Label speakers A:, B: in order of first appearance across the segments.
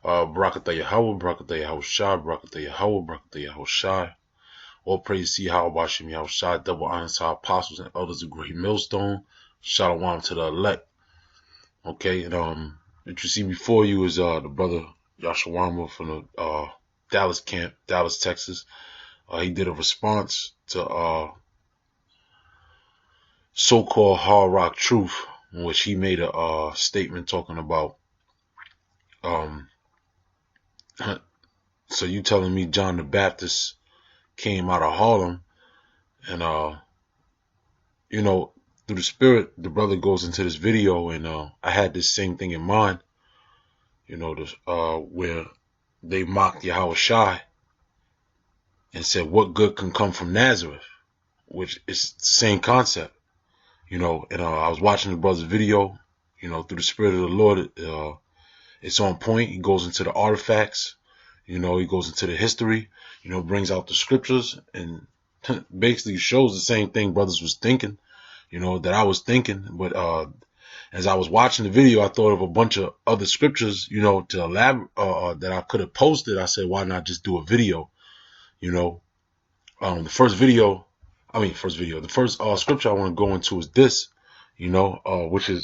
A: Barakatah Yahweh, Barakatah Yahweh Shai, Barakatah Yahweh, Barakatah Yahweh Shai. All praise to Yahweh Bashim Yahweh Shai, double honor to our apostles and elders of Great Millstone. Shalom to the elect. Okay, and what you see before you is the brother Yashawama from the Dallas camp, Dallas, Texas. He did a response to so-called Hard Rock Truth, in which he made a statement talking about so you telling me John the Baptist came out of Harlem, and you know, through the spirit the brother goes into this video, and I had this same thing in mind, you know, this where they mocked Yahweh Shai and said what good can come from Nazareth, which is the same concept, you know. And I was watching the brother's video, you know, through the spirit of the Lord. It's on point. He goes into the artifacts, you know, he goes into the history, you know, brings out the scriptures, and basically shows the same thing brothers was thinking, you know, that I was thinking. But as I was watching the video, I thought of a bunch of other scriptures, you know, to elaborate that I could have posted. I said, why not just do a video, you know? The first scripture I want to go into is this, you know,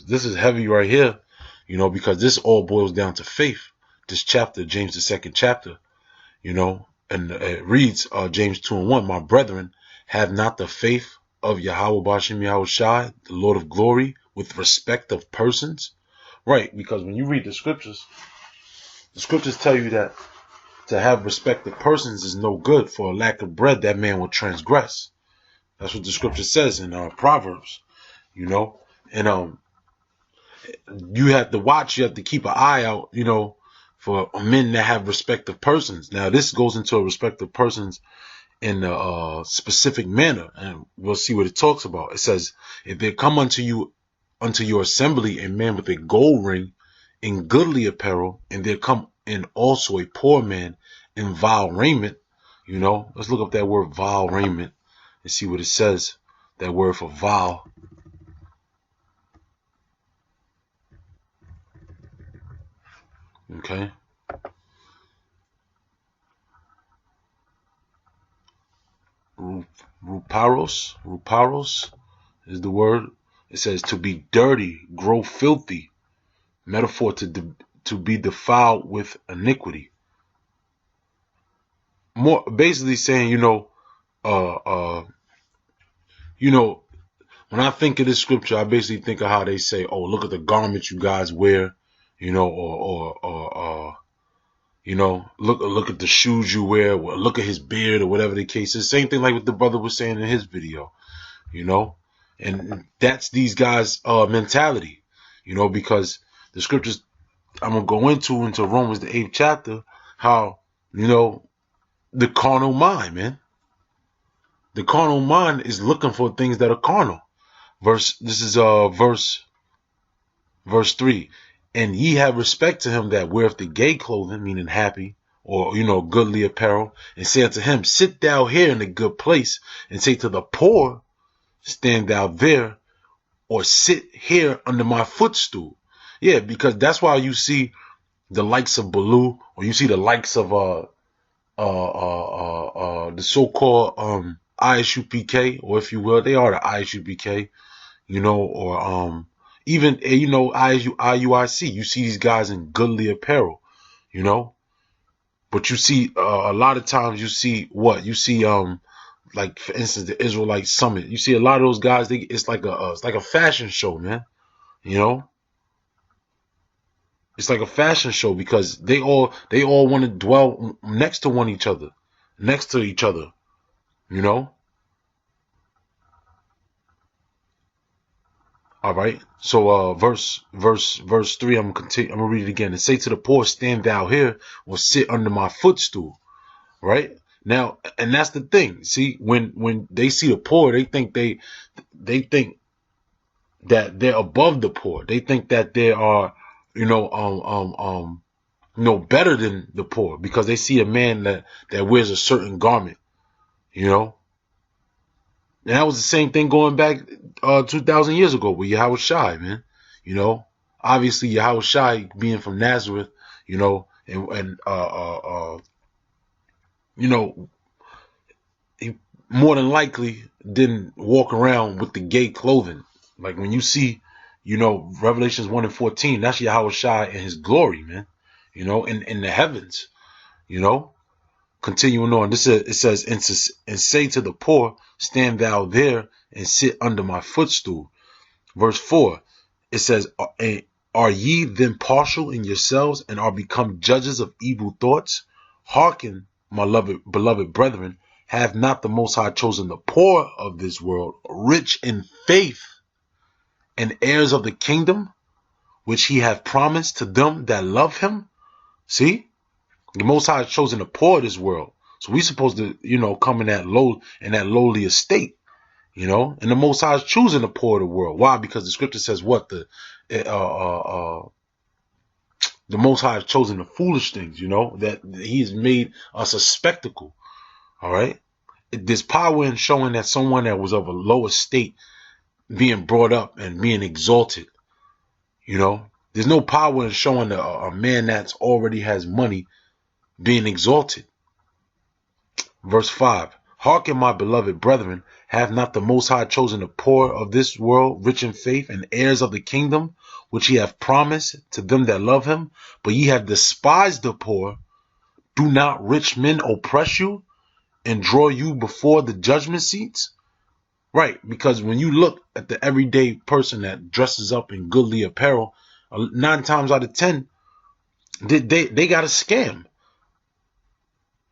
A: this is heavy right here, you know, because this all boils down to faith. This chapter, James, the second chapter, you know, and it reads, James 2:1, my brethren, have not the faith of Yahweh Bashim Yahweh Shai, the Lord of glory, with respect of persons. Right, because when you read the scriptures tell you that to have respect of persons is no good. For a lack of bread, that man will transgress. That's what the scripture says in Proverbs, you know. And you have to watch, you have to keep an eye out, you know, for men that have respect of persons. Now, this goes into a respect of persons in a specific manner, and we'll see what it talks about. It says, if there come unto your assembly a man with a gold ring in goodly apparel, and there come in also a poor man in vile raiment, you know, let's look up that word vile raiment and see what it says. That word for vile. Okay. Ruparos is the word. It says to be dirty, grow filthy. Metaphor to be defiled with iniquity. More basically saying, you know, when I think of this scripture, I basically think of how they say, oh, look at the garments you guys wear, you know, or you know, look at the shoes you wear, or look at his beard, or whatever the case is. Same thing like what the brother was saying in his video, you know, and that's these guys' mentality, you know, because the scriptures I'm gonna go into Romans the 8th chapter, how, you know, the carnal mind, man. The carnal mind is looking for things that are carnal. Verse 3. And ye have respect to him that weareth the gay clothing, meaning happy, or, you know, goodly apparel, and say unto him, sit thou here in a good place, and say to the poor, stand thou there, or sit here under my footstool. Yeah, because that's why you see the likes of Baloo, or you see the likes of the so-called ISUPK, or if you will, they are the ISUPK, you know, or even, you know, IUIC. You see these guys in goodly apparel, you know, but you see a lot of times you see what you see, like for instance the Israelite Summit. You see a lot of those guys. It's like a fashion show, man. You know, it's like a fashion show because they all want to dwell next to each other. You know. All right. So verse 3, I'm gonna read it again. And say to the poor, stand thou here, or sit under my footstool. Right? Now, and that's the thing. See, when they see the poor, they think that they're above the poor. They think that they are, you know, better than the poor because they see a man that wears a certain garment, you know. And that was the same thing going back 2,000 years ago with Yahweh Shai, man. You know, obviously Yahweh Shai being from Nazareth, you know, and you know, he more than likely didn't walk around with the gay clothing. Like when you see, Revelations 1 and 14, that's Yahweh Shai in his glory, man. In the heavens, you know. Continuing on, it says, and say to the poor, stand thou there and sit under my footstool. Verse 4, it says, are ye then partial in yourselves and are become judges of evil thoughts? Hearken, my beloved brethren, have not the Most High chosen the poor of this world, rich in faith, and heirs of the kingdom, which he hath promised to them that love him? See? The Most High has chosen the poor of this world. So we supposed to, come in that lowly estate, and the Most High is choosing the poor of the world. Why? Because the scripture says what? The Most High has chosen the foolish things, that he has made us a spectacle. All right. There's power in showing that someone that was of a low estate being brought up and being exalted. There's no power in showing a man that's already has money being exalted. Verse 5, hearken, my beloved brethren, have not the Most High chosen the poor of this world, rich in faith, and heirs of the kingdom, which he hath promised to them that love him? But ye have despised the poor. Do not rich men oppress you and draw you before the judgment seats? Right, because when you look at the everyday person that dresses up in goodly apparel, 9 times out of 10, they got a scam.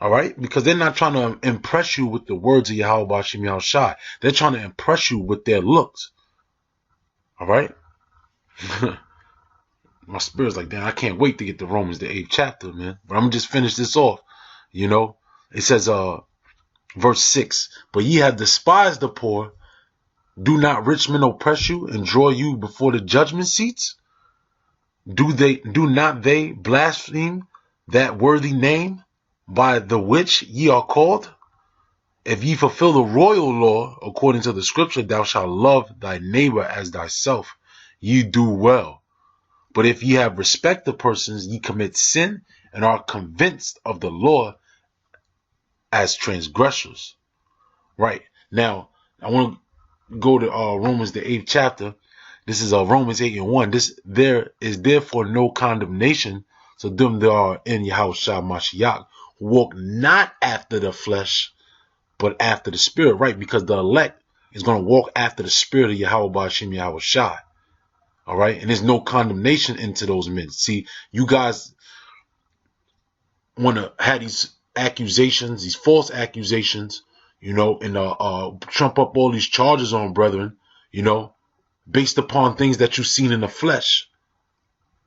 A: All right, because they're not trying to impress you with the words of Yahweh Bashim Yahushai. They're trying to impress you with their looks. All right. My spirit's like, damn, I can't wait to get to Romans, the 8th chapter, man. But I'm gonna just finish this off. It says, verse 6, but ye have despised the poor. Do not rich men oppress you and draw you before the judgment seats? Do not they blaspheme that worthy name by the which ye are called? If ye fulfill the royal law according to the scripture, thou shalt love thy neighbor as thyself, ye do well. But if ye have respect to persons, ye commit sin and are convinced of the law as transgressors. Right. Now, I want to go to Romans, the 8th chapter. This is Romans 8 and 1. There is therefore no condemnation to them that are in Yahushua Mashiach, who walk not after the flesh, but after the spirit. Right, because the elect is going to walk after the spirit of Yahweh Bashim Yahushai. All right, and there's no condemnation into those men. See, you guys want to have these accusations, these false accusations, and trump up all these charges on brethren, based upon things that you've seen in the flesh.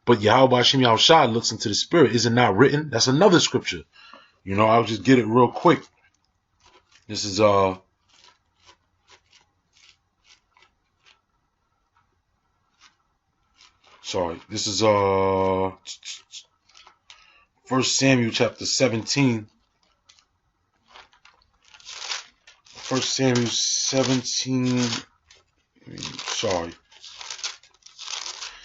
A: But Yahweh Hashem Yahushua looks into the spirit. Is it not written? That's another scripture. I'll just get it real quick. This is this is 1 Samuel chapter 17. 1 Samuel 17. Sorry.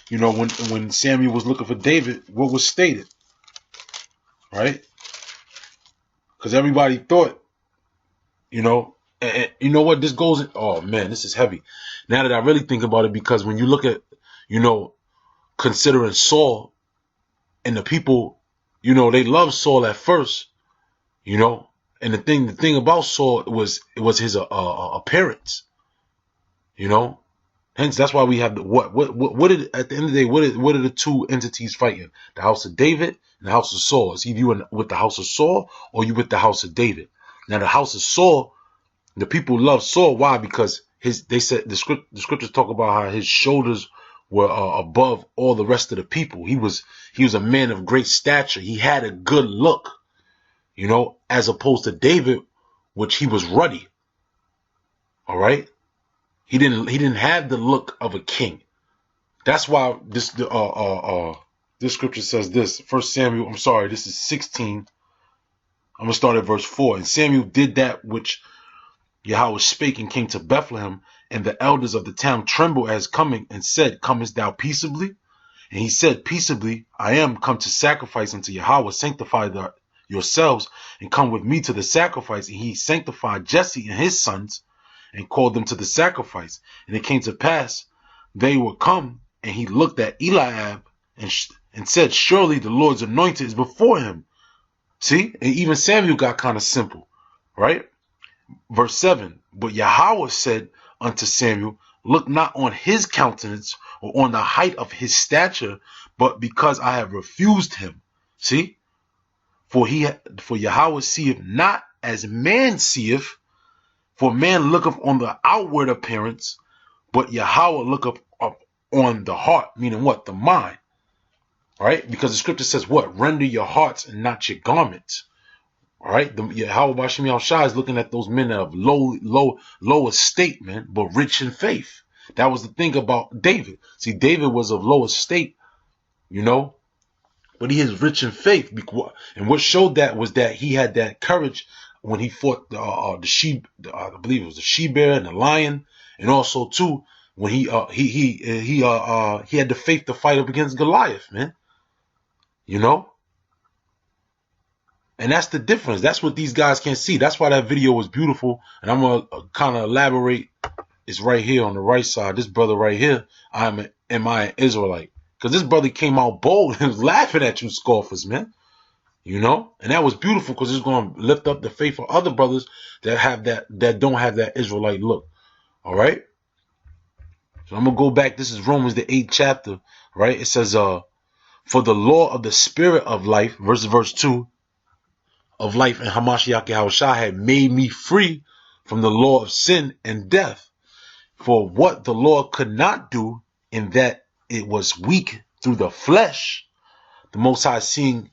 A: When Samuel was looking for David, what was stated? Right? Because everybody thought, and you know what? This goes in, oh man, this is heavy. Now that I really think about it, because when you look at, considering Saul and the people, they loved Saul at first, and the thing about Saul was his appearance, hence that's why we have the what did, at the end of the day, what are the two entities fighting? The house of David and the house of Saul. It's either you with the house of Saul or you with the house of David. Now the house of Saul, the people love Saul. Why? Because they said the scriptures talk about how his shoulders were above all the rest of the people. He was a man of great stature. He had a good look, as opposed to David, which he was ruddy. All right. He didn't have the look of a king. That's why this scripture says this. 1 Samuel, this is 16. I'm going to start at verse 4. And Samuel did that which Yahweh spake and came to Bethlehem, and the elders of the town trembled as coming and said, comest thou peaceably? And he said, peaceably, I am come to sacrifice unto Yahweh. Sanctify yourselves and come with me to the sacrifice. And he sanctified Jesse and his sons and called them to the sacrifice. And it came to pass, they were come, and he looked at Eliab and said, surely the Lord's anointed is before him. See, and even Samuel got kind of simple, right? Verse 7, but Yahweh said unto Samuel, look not on his countenance or on the height of his stature, but because I have refused him. See, for Yahweh seeth not as man seeth, for man looketh on the outward appearance, but Yahweh looketh up on the heart, meaning what? The mind, right? Because the scripture says what? Render your hearts and not your garments. All right, Yahweh Bashim Yahushua is looking at those men of low estate, man, but rich in faith. That was the thing about David. See, David was of low estate, you know, but he is rich in faith. And what showed that was that he had that courage when he fought the sheep. I believe it was the she bear and the lion, and also too when he had the faith to fight up against Goliath, man. You know. And that's the difference. That's what these guys can't see. That's why that video was beautiful. And I'm going to kind of elaborate. It's right here on the right side. This brother right here, am I an Israelite? Because this brother came out bold and was laughing at you scoffers, man. You know? And that was beautiful because it's going to lift up the faith of other brothers that have that don't have that Israelite look. All right? So I'm going to go back. This is Romans, the 8th chapter, right? It says, for the law of the spirit of life, verse 2, of life and Hamashiach Yahushua had made me free from the law of sin and death. For what the law could not do, in that it was weak through the flesh, the Most High sending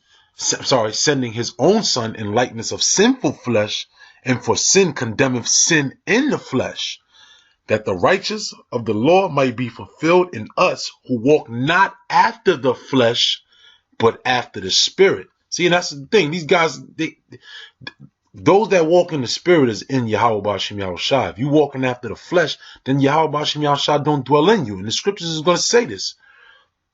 A: his own Son in likeness of sinful flesh, and for sin condemneth sin in the flesh, that the righteous of the law might be fulfilled in us who walk not after the flesh, but after the Spirit. See, and that's the thing. These guys, those that walk in the spirit is in Yahweh Bashim Yahushua. If you walking after the flesh, then Yahweh Bashim Yahushua don't dwell in you. And the scriptures is going to say this.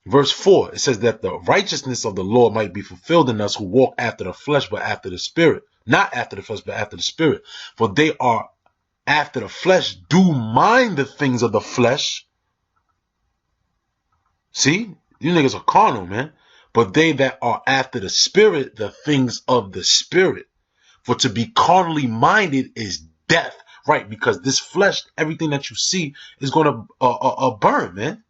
A: Verse 4, it says that the righteousness of the law might be fulfilled in us who walk after the flesh, but after the spirit. Not after the flesh, but after the spirit. For they are after the flesh, do mind the things of the flesh. See, you niggas are carnal, man. But they that are after the spirit, the things of the spirit. For to be carnally minded is death, right? Because this flesh, everything that you see is going to burn, man.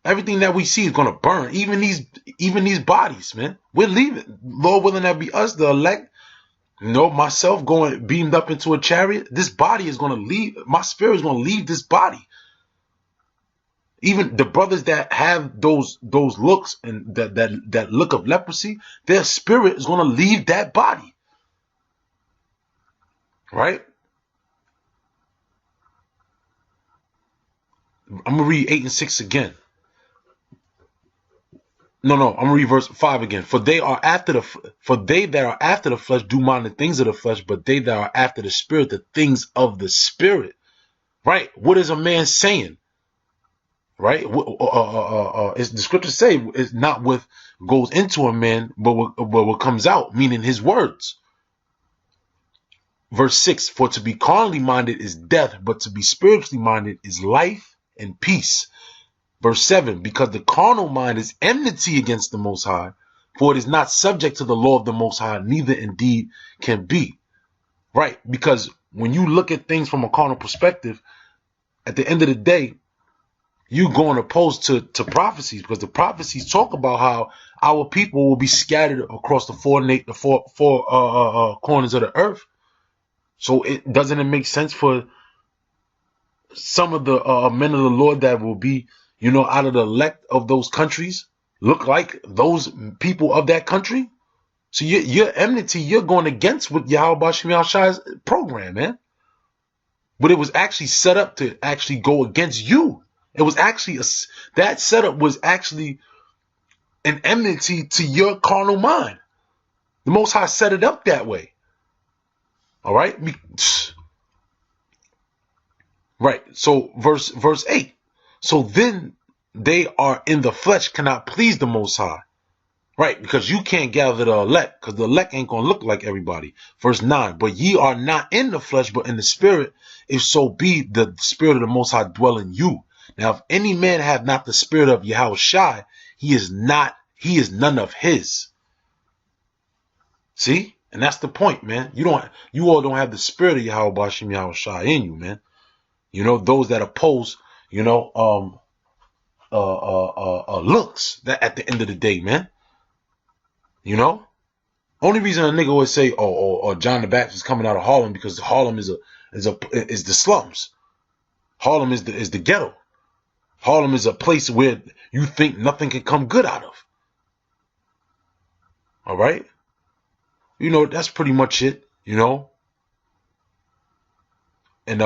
A: Everything that we see is going to burn. Even these bodies, man. We're leaving. Lord willing, that be us, the elect. You know, myself going beamed up into a chariot. This body is going to leave. My spirit is going to leave this body. Even the brothers that have those looks and that look of leprosy, their spirit is going to leave that body. Right? I'm going to read 8 and 6 again. No, I'm going to read verse 5 again. For they that are after the flesh do mind the things of the flesh, but they that are after the spirit, the things of the spirit. Right? What is a man saying? Right? The scriptures say it's not what goes into a man, but what comes out, meaning his words. Verse 6, for to be carnally minded is death, but to be spiritually minded is life and peace. Verse 7, because the carnal mind is enmity against the Most High, for it is not subject to the law of the Most High, neither indeed can be. Right? Because when you look at things from a carnal perspective, at the end of the day, you going opposed to prophecies, because the prophecies talk about how our people will be scattered across the four corners of the earth. So doesn't it make sense for some of the men of the Lord that will be, you know, out of the elect of those countries look like those people of that country? So your enmity, you're going against with Yahweh Bashim Yahushua's program, man. But it was actually set up to actually go against you. It was actually that setup was actually an enmity to your carnal mind. The Most High set it up that way. All right. Right. So verse 8. So then they are in the flesh cannot please the Most High. Right, because you can't gather the elect, because the elect ain't going to look like everybody. Verse 9, but ye are not in the flesh, but in the spirit, if so be the spirit of the Most High dwell in you. Now, if any man have not the spirit of Yahushua, he is none of his. See? And that's the point, man. You all don't have the spirit of Yahushua in you, man. You know, those that oppose, you know, looks that at the end of the day, man. You know, only reason a nigga would say, "Oh, John the Baptist is coming out of Harlem," because Harlem is the slums. Harlem is the ghetto. Harlem is a place where you think nothing can come good out of. All right, you know, that's pretty much it. You know, and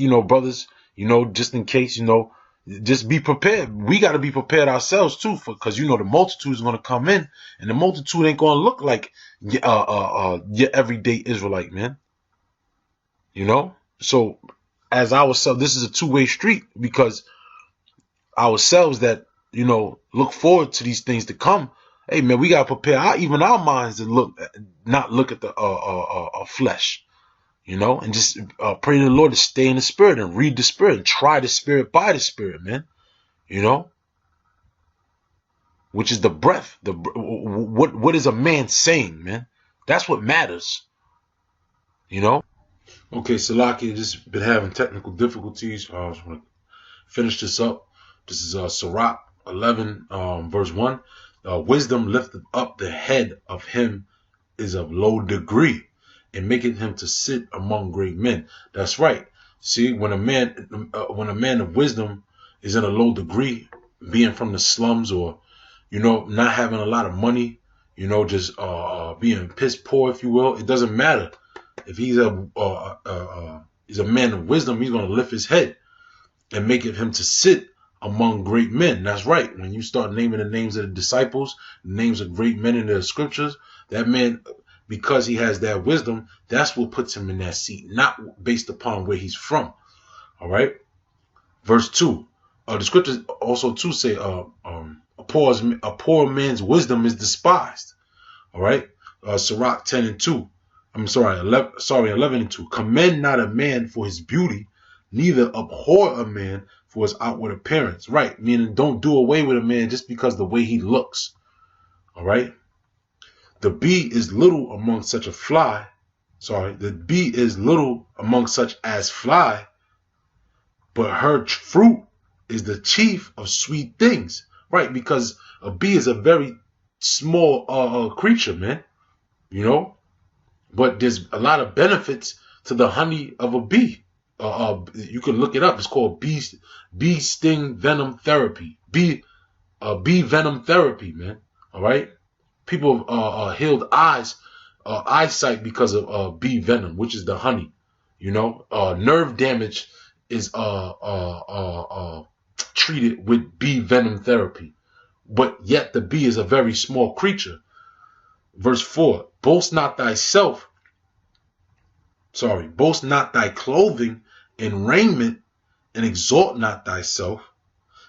A: you know, brothers, you know, just in case, you know, just be prepared. We got to be prepared ourselves too, because you know the multitude is going to come in, and the multitude ain't going to look like your everyday Israelite, man. You know, so as ourselves, this is a two-way street, because ourselves that, you know, look forward to these things to come. Hey, man, we got to prepare even our minds to not look at the flesh. You know, and just pray to the Lord to stay in the spirit and read the spirit and try the spirit by the spirit, man. You know, which is the breath. What is a man saying, man? That's what matters. You know. Okay, Salaki, just been having technical difficulties. I just want to finish this up. This is Sirach 11, verse 1. Wisdom lifted up the head of him is of low degree, and making him to sit among great men. That's right. See, when a man of wisdom is in a low degree, being from the slums, or, you know, not having a lot of money, you know, just being piss poor, if you will, it doesn't matter. If he's a man of wisdom, he's going to lift his head and make him to sit among great men. That's right. When you start naming the names of the disciples, the names of great men in the scriptures, that man, because he has that wisdom, that's what puts him in that seat, not based upon where he's from. All right. Verse 2. The scriptures also too say a poor man's wisdom is despised. All right. Sirach 10 and 2. 11 and 2. Commend not a man for his beauty, neither abhor a man for his outward appearance. Right. Meaning don't do away with a man just because the way he looks. All right. The bee is little among such a fly. The bee is little among such as fly, but her fruit is the chief of sweet things. Right. Because a bee is a very small creature, man. You know. But there's a lot of benefits to the honey of a bee. You can look it up. It's called bee sting venom therapy. Bee venom therapy, man. All right. People healed eyesight because of bee venom, which is the honey. You know, nerve damage is treated with bee venom therapy. But yet the bee is a very small creature. Verse 4, boast not thy clothing and raiment, and exalt not thyself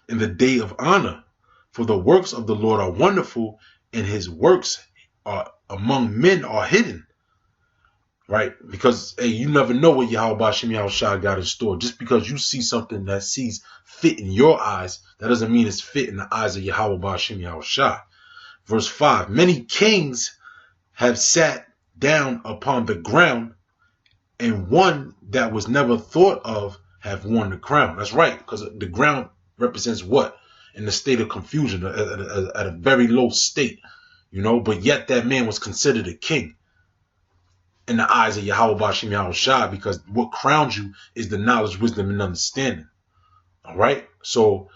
A: in the day of honor. For the works of the Lord are wonderful, and his works are among men are hidden. Right? Because, hey, you never know what Yahweh Shem Yahushua got in store. Just because you see something that sees fit in your eyes, that doesn't mean it's fit in the eyes of Yahweh Shem Yahushua. Verse 5, many kings have sat down upon the ground, and one that was never thought of have worn the crown. That's right, because the ground represents what? In the state of confusion, at a very low state, you know, but yet that man was considered a king in the eyes of Yahweh Shem Yahushua, because what crowns you is the knowledge, wisdom, and understanding. All right? So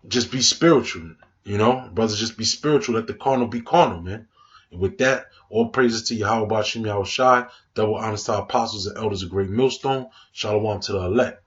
A: just be spiritual, you know, brothers, just be spiritual. Let the carnal be carnal, man. And with that, all praises to Yahweh Shem Yahushua. Double honors to our apostles and elders of Great Millstone. Shalom to the elect.